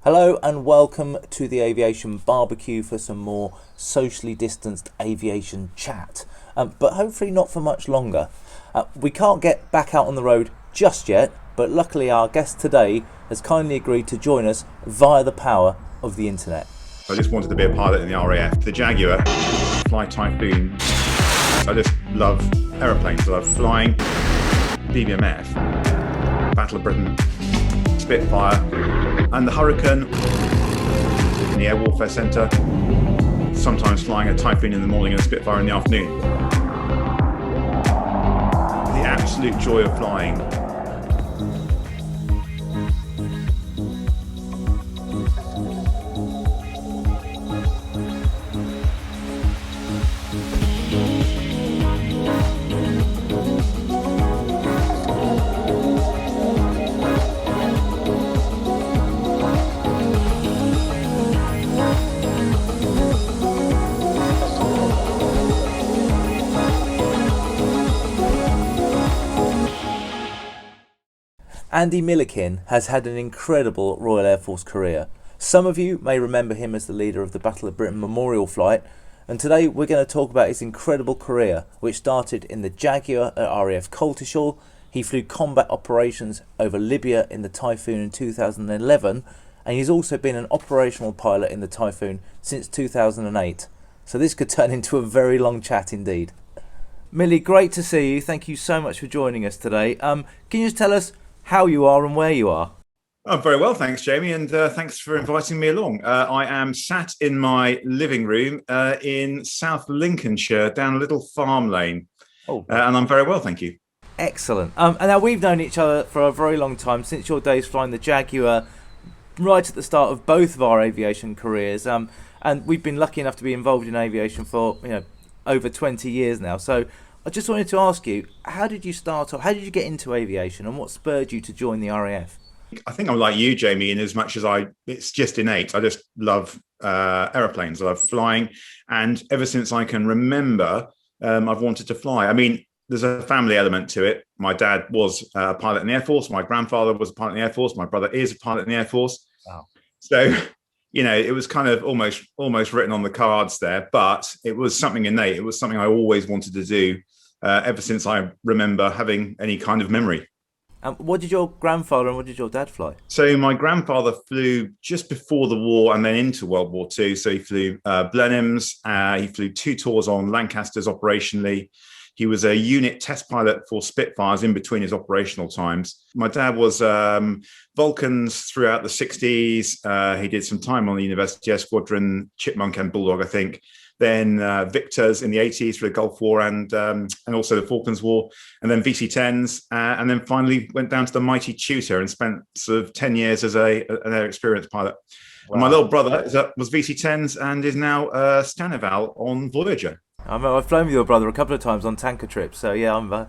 Hello and welcome to the Aviation Barbecue for some more socially distanced aviation chat, but hopefully not for much longer. We can't get back out on the road just yet, but luckily our guest today has kindly agreed to join us via the power of the internet. I just wanted to be a pilot in the RAF. The Jaguar, fly Typhoon. I just love aeroplanes. I love flying. BBMF, Battle of Britain, Spitfire, and the Hurricane in the Air Warfare Centre. Sometimes flying a Typhoon in the morning and a Spitfire in the afternoon. The absolute joy of flying. Andy Millikin has had an incredible Royal Air Force career. Some of you may remember him as the leader of the Battle of Britain Memorial Flight, and today we're going to talk about his incredible career, which started in the Jaguar at RAF Coltishall. He flew combat operations over Libya in the Typhoon in 2011, and he's also been an operational pilot in the Typhoon since 2008. So this could turn into a very long chat indeed. Millie, great to see you. Thank you so much for joining us today. Can you just tell us how you are and where you are? I'm very well, thanks, Jamie, and thanks for inviting me along. I am sat in my living room in South Lincolnshire, down a little farm lane, and I'm very well, thank you. Excellent. And now we've known each other for a very long time, since your days flying the Jaguar, right at the start of both of our aviation careers. And we've been lucky enough to be involved in aviation for over 20 years now. So I just wanted to ask you, how did you start off? How did you get into aviation, and what spurred you to join the RAF? I think I'm like you, Jamie, in as much as it's just innate. I just love aeroplanes. I love flying. And ever since I can remember, I've wanted to fly. I mean, there's a family element to it. My dad was a pilot in the Air Force. My grandfather was a pilot in the Air Force. My brother is a pilot in the Air Force. Wow. So, it was kind of almost written on the cards there, but it was something innate. It was something I always wanted to do ever since I remember having any kind of memory. What did your grandfather and what did your dad fly? So my grandfather flew just before the war and then into World War II. So he flew Blenheims. He flew 2 tours on Lancasters operationally. He was a unit test pilot for Spitfires in between his operational times. My dad was Vulcans throughout the 60s. He did some time on the University Air Squadron, Chipmunk and Bulldog, I think. Then Victors in the 80s for the Gulf War and also the Falklands War, and then VC-10s, and then finally went down to the mighty Tutor and spent sort of 10 years as an air experienced pilot. Wow. And my little brother was VC-10s and is now Stanival on Voyager. I've flown with your brother a couple of times on tanker trips, so yeah,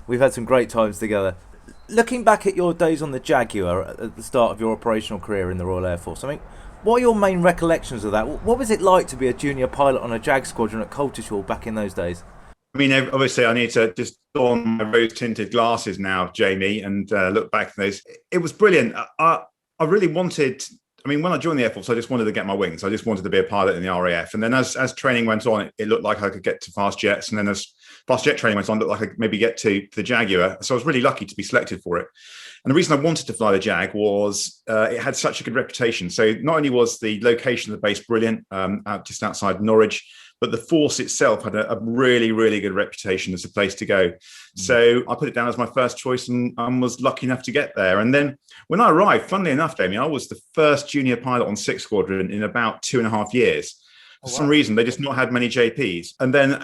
we've had some great times together. Looking back at your days on the Jaguar at the start of your operational career in the Royal Air Force, I mean, what are your main recollections of that? What was it like to be a junior pilot on a Jag squadron at Coltishall back in those days? I mean, obviously, I need to just don my rose-tinted glasses now, Jamie, and look back at those. It was brilliant. I really wanted. I mean, when I joined the Air Force, I just wanted to get my wings. I just wanted to be a pilot in the RAF. And then as training went on, it looked like I could get to fast jets. And then as fast jet training went on, it looked like I could maybe get to the Jaguar. So I was really lucky to be selected for it. And the reason I wanted to fly the Jag was it had such a good reputation. So not only was the location of the base brilliant, just outside Norwich, but the force itself had a really, really good reputation as a place to go. So I put it down as my first choice and was lucky enough to get there. And then when I arrived, funnily enough, Damien, I was the first junior pilot on 6 Squadron in about 2.5 years. For some reason, they just not had many JPs. And then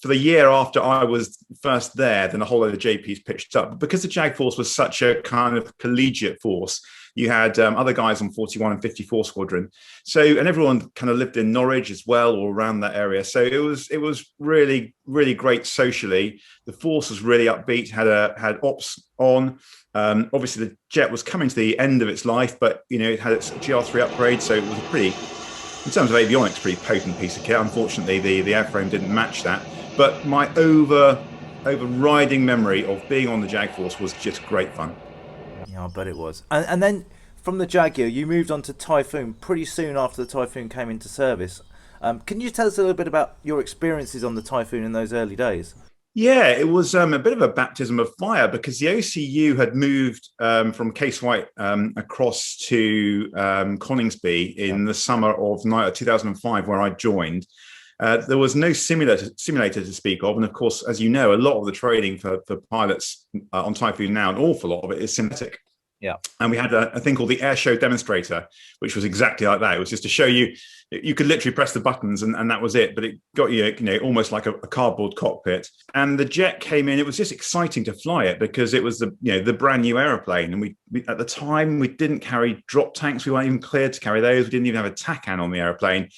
for the year after I was first there, then a whole load of JPs pitched up. But because the Jag force was such a kind of collegiate force, you had other guys on 41 and 54 Squadron. So, and everyone kind of lived in Norwich as well, or around that area. So it was really, really great socially. The force was really upbeat, had ops on. Obviously, the jet was coming to the end of its life, but, it had its GR3 upgrade. So it was a pretty, in terms of avionics, pretty potent piece of kit. Unfortunately, the airframe didn't match that. But my overriding memory of being on the Jag Force was just great fun. Yeah, I bet it was. And then from the Jaguar, you moved on to Typhoon pretty soon after the Typhoon came into service. Can you tell us a little bit about your experiences on the Typhoon in those early days? Yeah, it was a bit of a baptism of fire because the OCU had moved from Case White across to Coningsby in the summer of 2005, where I joined. There was no simulator to speak of. And of course, as you know, a lot of the training for pilots on Typhoon now, an awful lot of it is synthetic. Yeah. And we had a thing called the air show demonstrator, which was exactly like that. It was just to show you, you could literally press the buttons and that was it. But it got you, almost like a cardboard cockpit. And the jet came in. It was just exciting to fly it because it was the brand new aeroplane. And we at the time, we didn't carry drop tanks. We weren't even cleared to carry those. We didn't even have a TACAN on the aeroplane.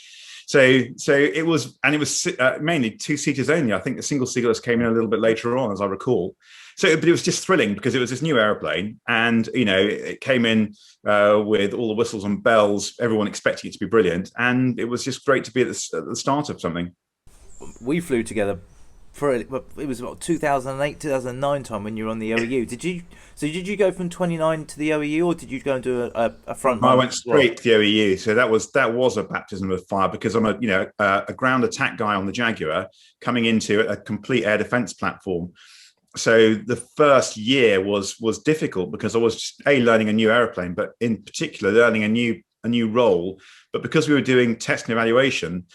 So it was, and it was mainly two-seaters only. I think the single-seaters came in a little bit later on, as I recall. But it was just thrilling because it was this new aeroplane, and it came in with all the whistles and bells, everyone expecting it to be brilliant, and it was just great to be at the start of something. We flew together it was about 2008, 2009 time when you were on the OEU. Did you go from 29 to the OEU, or did you go and do a front? I went straight to the OEU, so that was a baptism of fire because I'm a ground attack guy on the Jaguar coming into a complete air defense platform. So the first year was difficult because I was just, learning a new airplane, but in particular learning a new role. But because we were doing test and evaluation,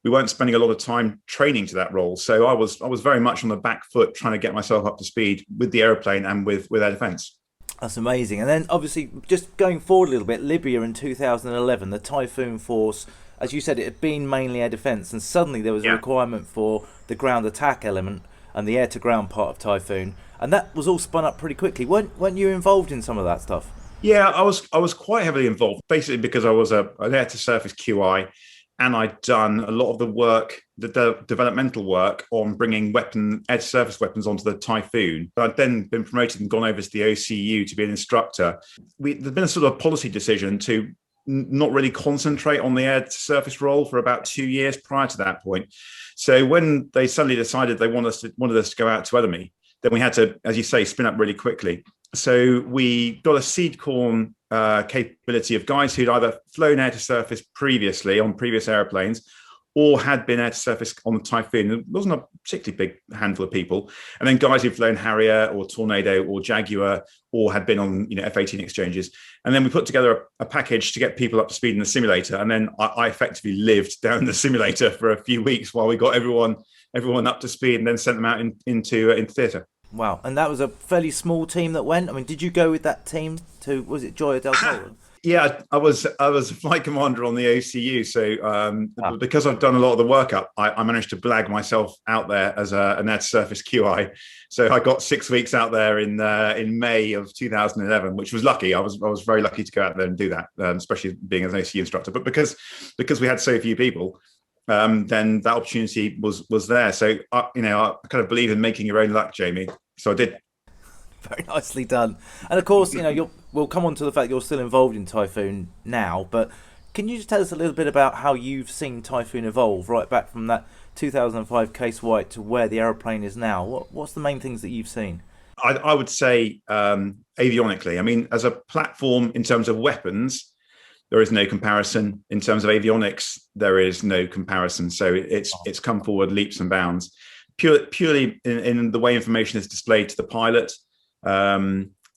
we weren't spending a lot of time training to that role. So I was very much on the back foot trying to get myself up to speed with the airplane and with air defense. That's amazing. And then obviously just going forward a little bit, Libya in 2011, the Typhoon force, as you said, it had been mainly air defense, and suddenly there was a requirement for the ground attack element and the air to ground part of Typhoon, and that was all spun up pretty quickly. Weren't you involved in some of that stuff? Yeah, I was quite heavily involved, basically because I was an air to surface QI. And I'd done a lot of the work, the developmental work on bringing air-to-surface weapons onto the Typhoon. I'd then been promoted and gone over to the OCU to be an instructor. There'd been a sort of policy decision to not really concentrate on the air-to-surface role for about 2 years prior to that point. So when they suddenly decided they wanted us to go out to enemy, then we had to, as you say, spin up really quickly. So we got a seed corn capability of guys who'd either flown air to surface previously on previous airplanes or had been air to surface on the Typhoon. It wasn't a particularly big handful of people. And then guys who'd flown Harrier or Tornado or Jaguar or had been on F-18 exchanges. And then we put together a package to get people up to speed in the simulator. And then I effectively lived down the simulator for a few weeks while we got everyone up to speed and then sent them out into theatre. Wow, and that was a fairly small team that went. I mean, did you go with that team to, was it Joya del Sol? Yeah, I was a flight commander on the OCU. So because I've done a lot of the workup, I managed to blag myself out there as an air to surface QI. So I got 6 weeks out there in May of 2011, which was lucky. I was very lucky to go out there and do that, especially being an OCU instructor. But because we had so few people, then that opportunity was there. So I kind of believe in making your own luck, Jamie. So I did. Very nicely done. And of course, we'll come on to the fact you're still involved in Typhoon now, but can you just tell us a little bit about how you've seen Typhoon evolve right back from that 2005 Case White to where the aeroplane is now? What's the main things that you've seen? I would say avionically. I mean, as a platform in terms of weapons, there is no comparison. In terms of avionics, there is no comparison. So it's come forward leaps and bounds. Purely in the way information is displayed to the pilot,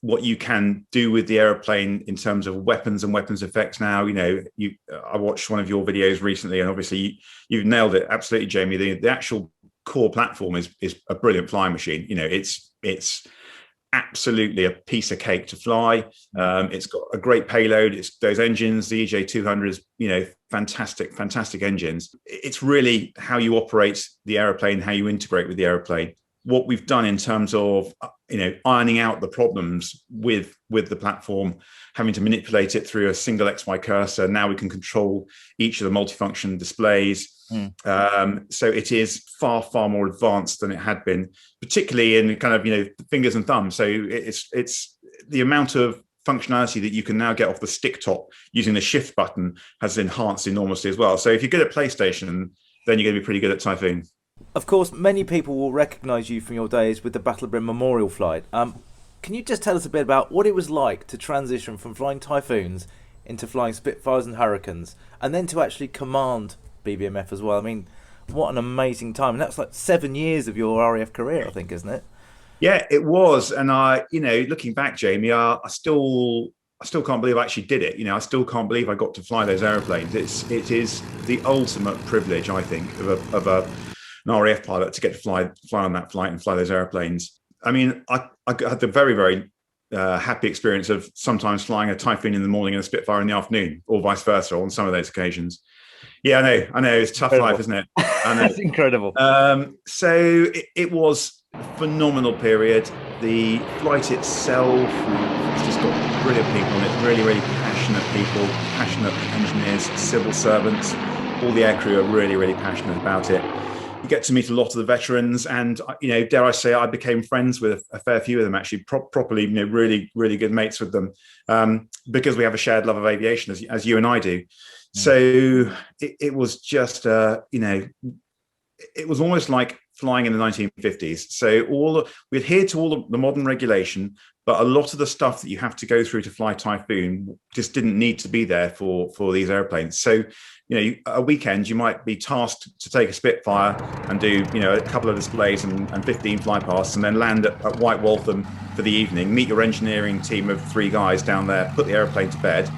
what you can do with the aeroplane in terms of weapons and weapons effects now. I watched one of your videos recently, and obviously you've nailed it absolutely, Jamie. The actual core platform is a brilliant flying machine. It's absolutely a piece of cake to fly. It's got a great payload. It's those engines, the EJ200s, fantastic engines. It's really how you operate the airplane, how you integrate with the airplane. What we've done in terms of ironing out the problems with the platform, having to manipulate it through a single XY cursor. Now we can control each of the multifunction displays. So it is far more advanced than it had been, particularly in kind of fingers and thumbs. So it's the amount of functionality that you can now get off the stick top using the shift button has enhanced enormously as well. So if you're good at PlayStation, then you're going to be pretty good at Typhoon. Of course, many people will recognise you from your days with the Battle of Britain Memorial flight. Can you just tell us a bit about what it was like to transition from flying Typhoons into flying Spitfires and Hurricanes, and then to actually command BBMF as well? I mean, what an amazing time. And that's like 7 years of your RAF career, I think, isn't it? Yeah, it was. And looking back, Jamie, I still can't believe I actually did it. I still can't believe I got to fly those airplanes. It is the ultimate privilege, I think, of an RAF pilot to get to fly on that flight and fly those airplanes. I mean, I had the very, very happy experience of sometimes flying a Typhoon in the morning and a Spitfire in the afternoon, or vice versa on some of those occasions. Yeah, I know. It's a tough life, isn't it? I know. It's incredible. So it was a phenomenal period. The flight itself, it's just got brilliant people on it, really, really passionate people, passionate engineers, civil servants. All the aircrew are really, really passionate about it. You get to meet a lot of the veterans, and dare I say, I became friends with a fair few of them. Actually, properly, really, really good mates with them, because we have a shared love of aviation, as you and I do. So it was just, it was almost like flying in the 1950s. So we adhered to all the modern regulation, but a lot of the stuff that you have to go through to fly Typhoon just didn't need to be there for these airplanes. So, a weekend you might be tasked to take a Spitfire and do, a couple of displays and 15 flypasts, and then land at White Waltham for the evening, meet your engineering team of 3 guys down there, put the airplane to bed,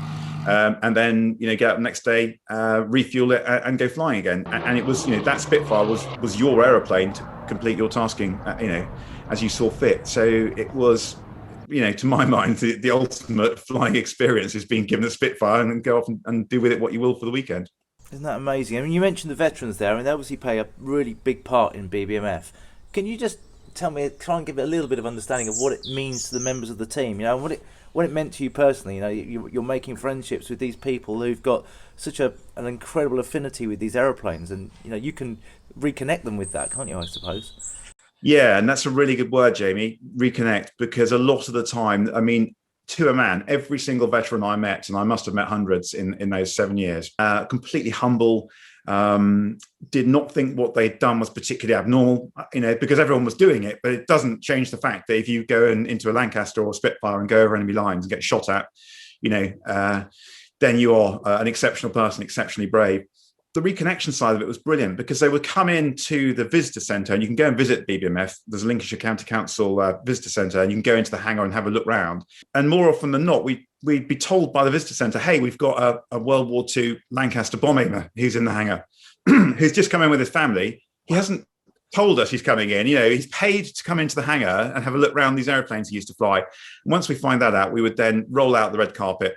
and then get up the next day, refuel it, and go flying again. And it was that Spitfire was your aeroplane to complete your tasking, as you saw fit. So it was, to my mind, the ultimate flying experience is being given a Spitfire and then go off and do with it what you will for the weekend. Isn't that amazing? I mean, you mentioned the veterans there, and they obviously play a really big part in BBMF. Can you just try and give it a little bit of understanding of what it means to the members of the team? What it meant to you personally. You're making friendships with these people who've got such an incredible affinity with these aeroplanes, and you can reconnect them with that, can't you? I suppose. Yeah, and that's a really good word, Jamie. Reconnect, because a lot of the time, I mean, to a man, every single veteran I met, and I must have met hundreds in those 7 years, completely humble. Did not think what they'd done was particularly abnormal, because everyone was doing it. But it doesn't change the fact that if you go into a Lancaster or a Spitfire and go over enemy lines and get shot at, then you are an exceptional person, exceptionally brave. The reconnection side of it was brilliant, because they would come into the visitor centre, and you can go and visit BBMF. There's a Lincolnshire County Council visitor centre, and you can go into the hangar and have a look round. And more often than not, we'd be told by the visitor centre, hey, we've got a World War II Lancaster bomb aimer who's in the hangar, who's just come in with his family. He hasn't told us he's coming in. He's paid to come into the hangar and have a look around these airplanes he used to fly. And once we find that out, we would then roll out the red carpet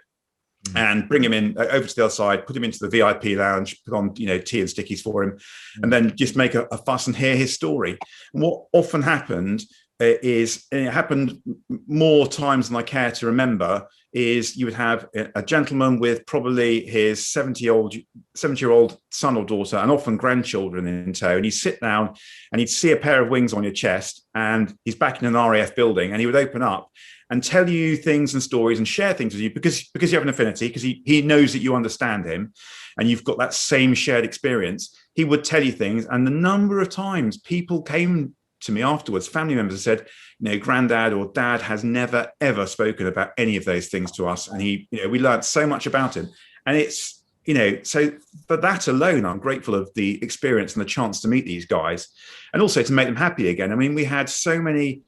and bring him in over to the other side, put him into the VIP lounge, put on tea and stickies for him, and then just make a fuss and hear his story. And what often happened is, and it happened more times than I care to remember, is you would have a gentleman with probably his 70-year-old son or daughter, and often grandchildren in tow, and he'd sit down and he'd see a pair of wings on your chest, and he's back in an RAF building, and he would open up and tell you things and stories and share things with you because you have an affinity, because he knows that you understand him and you've got that same shared experience. He would tell you things, and the number of times people came to me afterwards, family members, said, granddad or dad has never ever spoken about any of those things to us, and we learned so much about him. And it's so for that alone, I'm grateful of the experience and the chance to meet these guys, and also to make them happy again. I mean, we had so many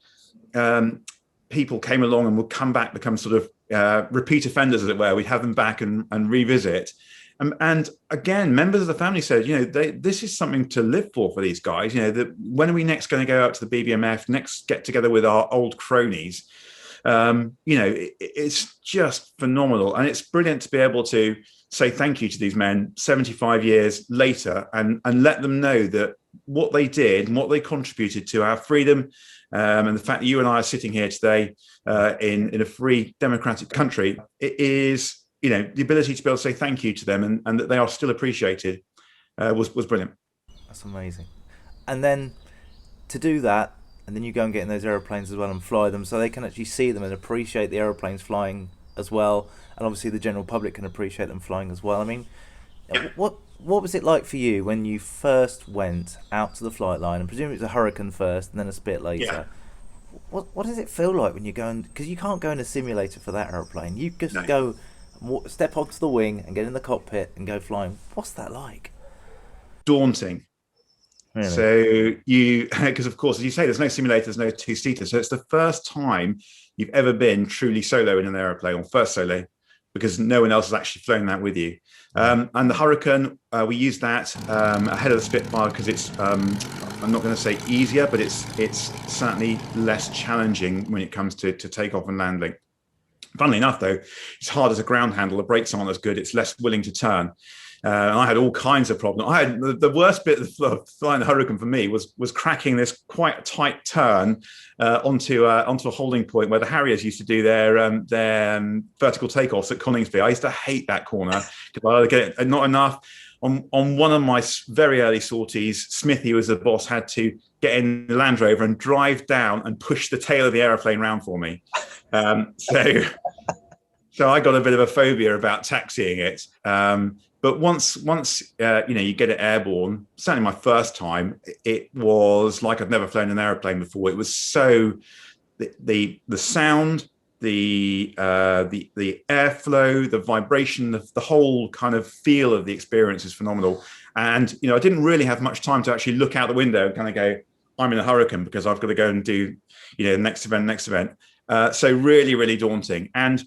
people came along and would come back, become sort of repeat offenders, as it were. We'd have them back and revisit. And again, members of the family said, this is something to live for these guys. When are we next going to go out to the BBMF, next get together with our old cronies? It's just phenomenal. And it's brilliant to be able to say thank you to these men 75 years later and let them know that what they did and what they contributed to our freedom, and the fact that you and I are sitting here today in a free democratic country, it is, the ability to be able to say thank you to them and that they are still appreciated was brilliant. That's amazing. And then to do that, and then you go and get in those aeroplanes as well and fly them, so they can actually see them and appreciate the aeroplanes flying as well, and obviously the general public can appreciate them flying as well. I mean, what was it like for you when you first went out to the flight line, and presumably it was a Hurricane first and then a Spit later? What does it feel like when you're going? Because you can't go in a simulator for that aeroplane. You just No. go, step onto the wing and get in the cockpit and go flying. What's that like? Daunting. Really? So you, because of course, as you say, there's no simulator, there's no two-seater. So it's the first time you've ever been truly solo in an aeroplane, or first solo, because no one else has actually flown that with you. And the Hurricane, we use that ahead of the Spitfire because it's, I'm not going to say easier, but it's certainly less challenging when it comes to takeoff and landing. Funnily enough, though, it's hard as a ground handle. The brakes aren't as good. It's less willing to turn. And I had all kinds of problems. I had the worst bit of flying the Hurricane for me was cracking this quite tight turn onto a holding point where the Harriers used to do their vertical takeoffs at Coningsby. I used to hate that corner because I would get not enough. On one of my very early sorties, Smithy, who was the boss, had to get in the Land Rover and drive down and push the tail of the aeroplane round for me. So I got a bit of a phobia about taxiing it. But once you get it airborne, certainly my first time, it was like I'd never flown an airplane before. It was so the sound, the airflow, the vibration, the whole kind of feel of the experience is phenomenal. And I didn't really have much time to actually look out the window and kind of go, I'm in a Hurricane because I've got to go and do next event. So really, really daunting. And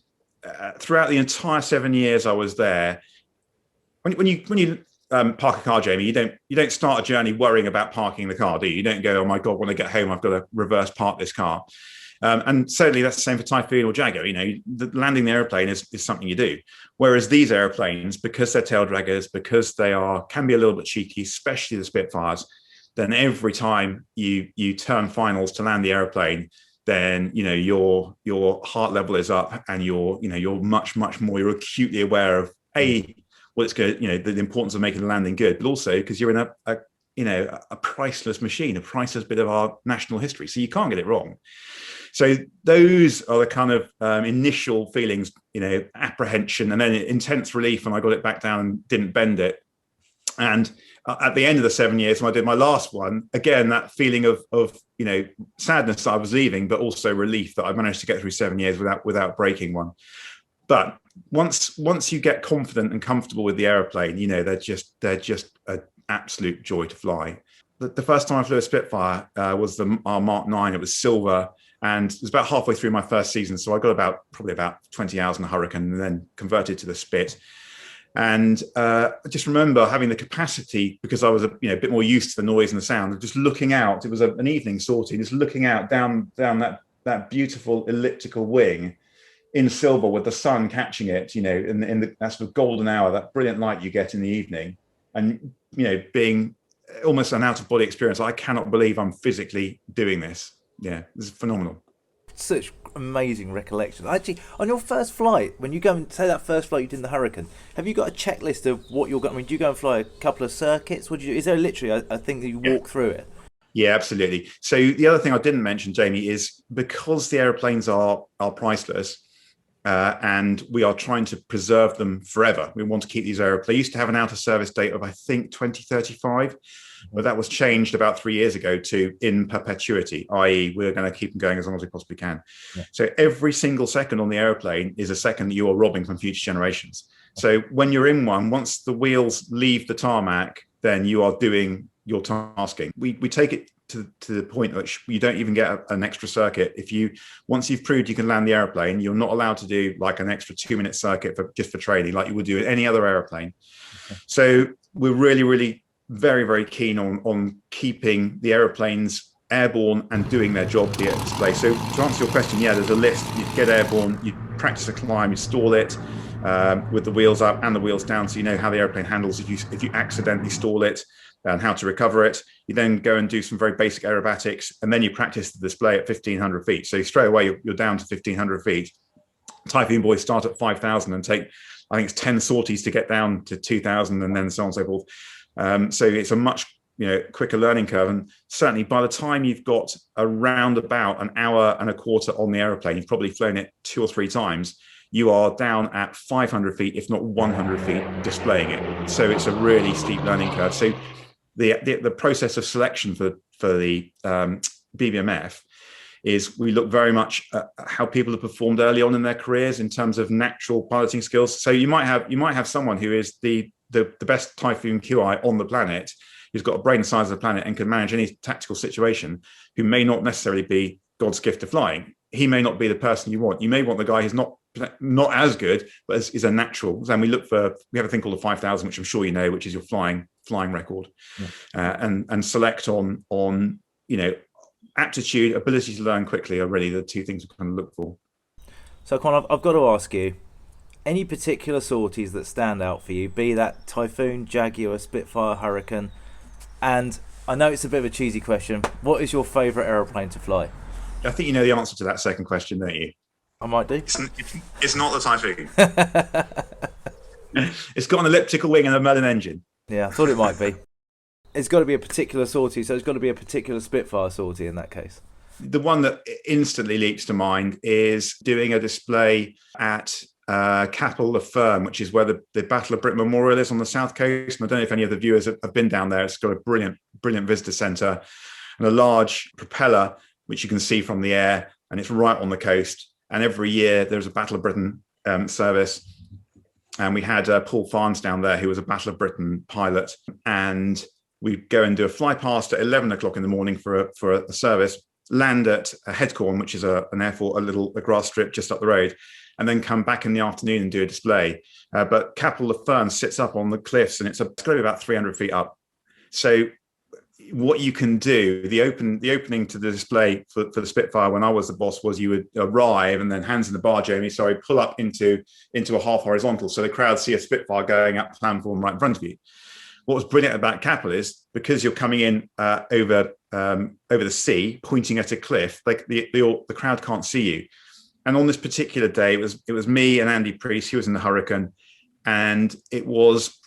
throughout the entire 7 years I was there, when you park a car, Jamie, you don't start a journey worrying about parking the car, do you? You don't go, oh my God, when I get home, I've got to reverse park this car. And certainly that's the same for Typhoon or Jaguar. Landing the airplane is something you do. Whereas these airplanes, because they're tail draggers, because they can be a little bit cheeky, especially the Spitfires, then every time you turn finals to land the airplane, then your heart level is up, and you're much more, you're acutely aware of what it's good, the importance of making the landing good, but also because you're in a priceless machine, a priceless bit of our national history, so you can't get it wrong. So those are the kind of initial feelings, apprehension, and then intense relief when I got it back down and didn't bend it. And at the end of the 7 years, when I did my last one, again, that feeling of sadness that I was leaving, but also relief that I managed to get through 7 years without breaking one. But once you get confident and comfortable with the aeroplane, they're just an absolute joy to fly. The first time I flew a Spitfire was our Mark 9. It was silver, and it was about halfway through my first season. So I got probably about 20 hours in the Hurricane, and then converted to the Spit. And I just remember having the capacity, because I was a bit more used to the noise and the sound, of just looking out. It was an evening sortie, just looking out down that beautiful elliptical wing in silver with the sun catching it, in that sort of golden hour, that brilliant light you get in the evening, and being almost an out of body experience. I cannot believe I'm physically doing this. Yeah, this is phenomenal. Such amazing recollections. Actually, on your first flight, when you go and say that first flight you did in the Hurricane, have you got a checklist of what you're going? I mean, do you go and fly a couple of circuits? Is there literally a thing that you walk through it? Yeah, absolutely. So the other thing I didn't mention, Jamie, is because the airplanes are priceless, and we are trying to preserve them forever. We want to keep these airplanes. They used to have an out of service date of, I think, 2035, but that was changed about 3 years ago to in perpetuity, i.e. we're going to keep them going as long as we possibly can. Yeah. So every single second on the airplane is a second that you are robbing from future generations. So when you're in one, once the wheels leave the tarmac, then you are doing your tasking. We take it to the point that you don't even get an extra circuit. Once you've proved you can land the airplane, you're not allowed to do like an extra 2-minute circuit just for training, like you would do in any other airplane. Okay. So we're really, really very, very keen on keeping the airplanes airborne and doing their job here at display. So to answer your question, yeah, there's a list. You get airborne, you practice a climb, you stall it with the wheels up and the wheels down, so you know how the airplane handles if you accidentally stall it, and how to recover it. You then go and do some very basic aerobatics, and then you practice the display at 1,500 feet. So straight away, you're down to 1,500 feet. Typhoon boys start at 5,000 and take, I think it's 10 sorties to get down to 2,000, and then so on and so forth. So it's a much quicker learning curve. And certainly by the time you've got around about an hour and a quarter on the aeroplane, you've probably flown it 2 or 3 times, you are down at 500 feet, if not 100 feet, displaying it. So it's a really steep learning curve. So the process of selection for the BBMF is we look very much at how people have performed early on in their careers in terms of natural piloting skills. So you might have someone who is the best Typhoon QI on the planet, who's got a brain the size of the planet and can manage any tactical situation, who may not necessarily be God's gift to flying. He may not be the person you want. You may want the guy who's not as good, but is a natural. And we have a thing called the 5,000, which I'm sure you know, which is your flying record, and select on aptitude, ability to learn quickly are really the two things we kind of look for. So, Con, I've got to ask you, any particular sorties that stand out for you, be that Typhoon, Jaguar, Spitfire, Hurricane? And I know it's a bit of a cheesy question. What is your favourite aeroplane to fly? I think you know the answer to that second question, don't you? I might do. It's not the Typhoon. It's got an elliptical wing and a Merlin engine. Yeah, I thought it might be. It's got to be a particular sortie, so it's got to be a particular Spitfire sortie in that case. The one that instantly leaps to mind is doing a display at Capel Le Ferme, which is where the Battle of Britain Memorial is on the south coast. And I don't know if any of the viewers have been down there. It's got a brilliant visitor centre and a large propeller, which you can see from the air, and it's right on the coast. And every year there's a Battle of Britain service. And we had Paul Farnes down there, who was a Battle of Britain pilot. And we go and do a fly past at 11 o'clock in the morning for a service, land at Headcorn, which is a grass strip just up the road, and then come back in the afternoon and do a display. But Capel Le Ferme sits up on the cliffs, and it's going to be about 300 feet up. So what you can do, the opening to the display for the Spitfire when I was the boss was you would arrive and then hands in the bar, Jamie, pull up into a half horizontal. So the crowd see a Spitfire going up the platform right in front of you. What was brilliant about Capel is because you're coming in over the sea, pointing at a cliff, like the crowd can't see you. And on this particular day, it was me and Andy Priest. He was in the Hurricane, and it was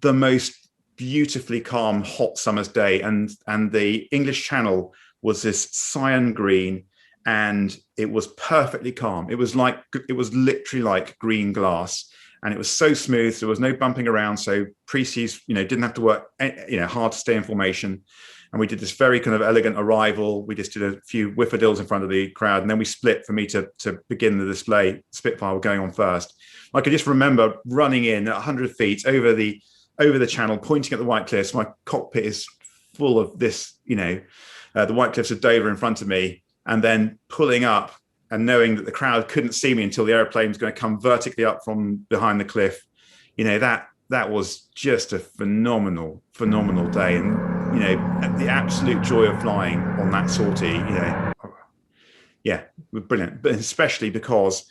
the most beautifully calm, hot summer's day. And the English Channel was this cyan green, and it was perfectly calm. It was literally like green glass. And it was so smooth. There was no bumping around. So Priesties, didn't have to work, hard to stay in formation. And we did this very kind of elegant arrival. We just did a few whiffadills in front of the crowd. And then we split for me to begin the display. Spitfire were going on first. I could just remember running in at 100 feet over the channel, pointing at the White Cliffs. My cockpit is full of this, the White Cliffs of Dover in front of me. And then pulling up, and knowing that the crowd couldn't see me until the airplane was going to come vertically up from behind the cliff, that was just a phenomenal day. And, the absolute joy of flying on that sortie, brilliant. But especially because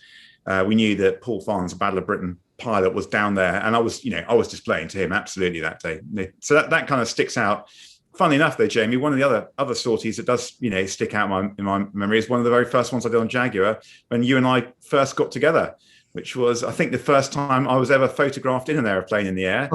we knew that Paul Farnes, a Battle of Britain pilot, was down there, and I was displaying to him absolutely that day. So that kind of sticks out. Funnily enough, though, Jamie, one of the other sorties that does, stick out in my memory is one of the very first ones I did on Jaguar when you and I first got together, which was, I think, the first time I was ever photographed in an airplane in the air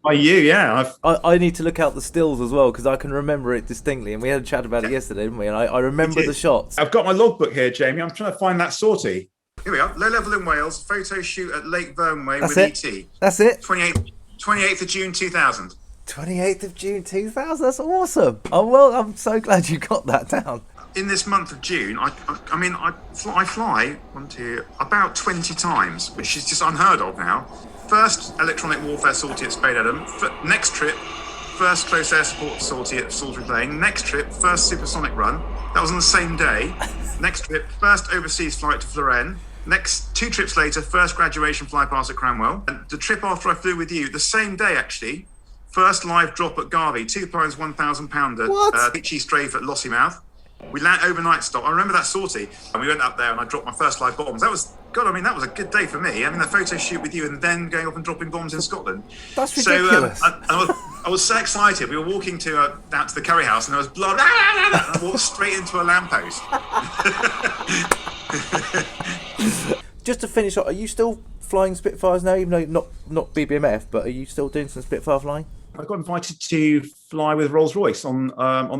by you. Yeah, I need to look out the stills as well, because I can remember it distinctly, and we had a chat about it yesterday, didn't we? And I remember the shots. I've got my logbook here, Jamie. I'm trying to find that sortie. Here we are, low level in Wales, photo shoot at Lake Vyrnwy with ET. That's it. 28th of June 2000. 28th of June 2000. That's awesome. Oh well, I'm so glad you got that down. In this month of June, I fly about 20 times, which is just unheard of now. First electronic warfare sortie at Spade Adam. Next trip, first close air support sortie at Salisbury Plain. Next trip, first supersonic run. That was on the same day. Next trip, first overseas flight to Florence. Next, 2 trips later, first graduation fly past at Cranwell. And the trip after I flew with you, the same day actually, first live drop at Garvey, 2 pounds, 1,000 pounder, Hitchy strafe at Lossiemouth. We land overnight stop. I remember that sortie, and we went up there and I dropped my first live bombs. That was a good day for me. Having the photo shoot with you and then going off and dropping bombs in Scotland. That's ridiculous. So I was so excited. We were walking down to the curry house, and there was blood. And I walked straight into a lamppost. Just to finish off, are you still flying Spitfires now, even though not BBMF, but are you still doing some Spitfire flying? I got invited to fly with Rolls-Royce on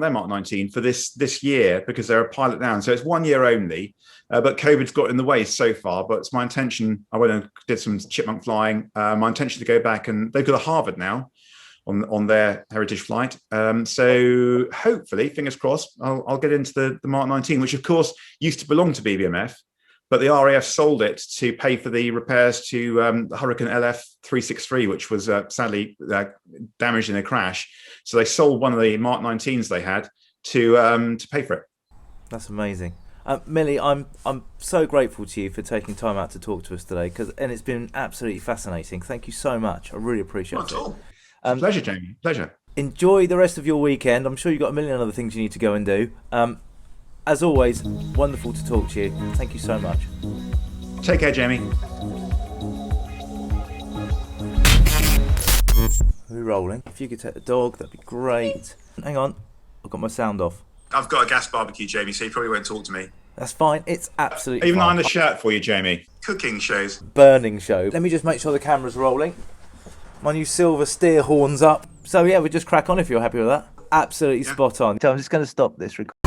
their Mark 19 for this year because they're a pilot down. So it's 1 year only, but COVID's got in the way so far. But it's my intention. I went and did some chipmunk flying. My intention to go back, and they've got a Harvard now on their heritage flight. So hopefully, fingers crossed, I'll get into the Mark 19, which of course used to belong to BBMF, but the RAF sold it to pay for the repairs to the Hurricane LF 363, which was sadly damaged in a crash. So they sold one of the Mark 19s they had to pay for it. That's amazing. Millie, I'm so grateful to you for taking time out to talk to us today, and it's been absolutely fascinating. Thank you so much. I really appreciate it. Not at all. Pleasure, Jamie. Pleasure. Enjoy the rest of your weekend. I'm sure you've got a million other things you need to go and do. As always, wonderful to talk to you. Thank you so much. Take care, Jamie. We're rolling. If you could take the dog, that'd be great. Hang on, I've got my sound off. I've got a gas barbecue, Jamie, so you probably won't talk to me. That's fine. It's absolutely even fine. ironed a shirt for you, Jamie. Cooking shows. Burning show. Let me just make sure the camera's rolling. My new silver steer horns up. So yeah, we just crack on if you're happy with that. Absolutely spot on. So I'm just going to stop this recording.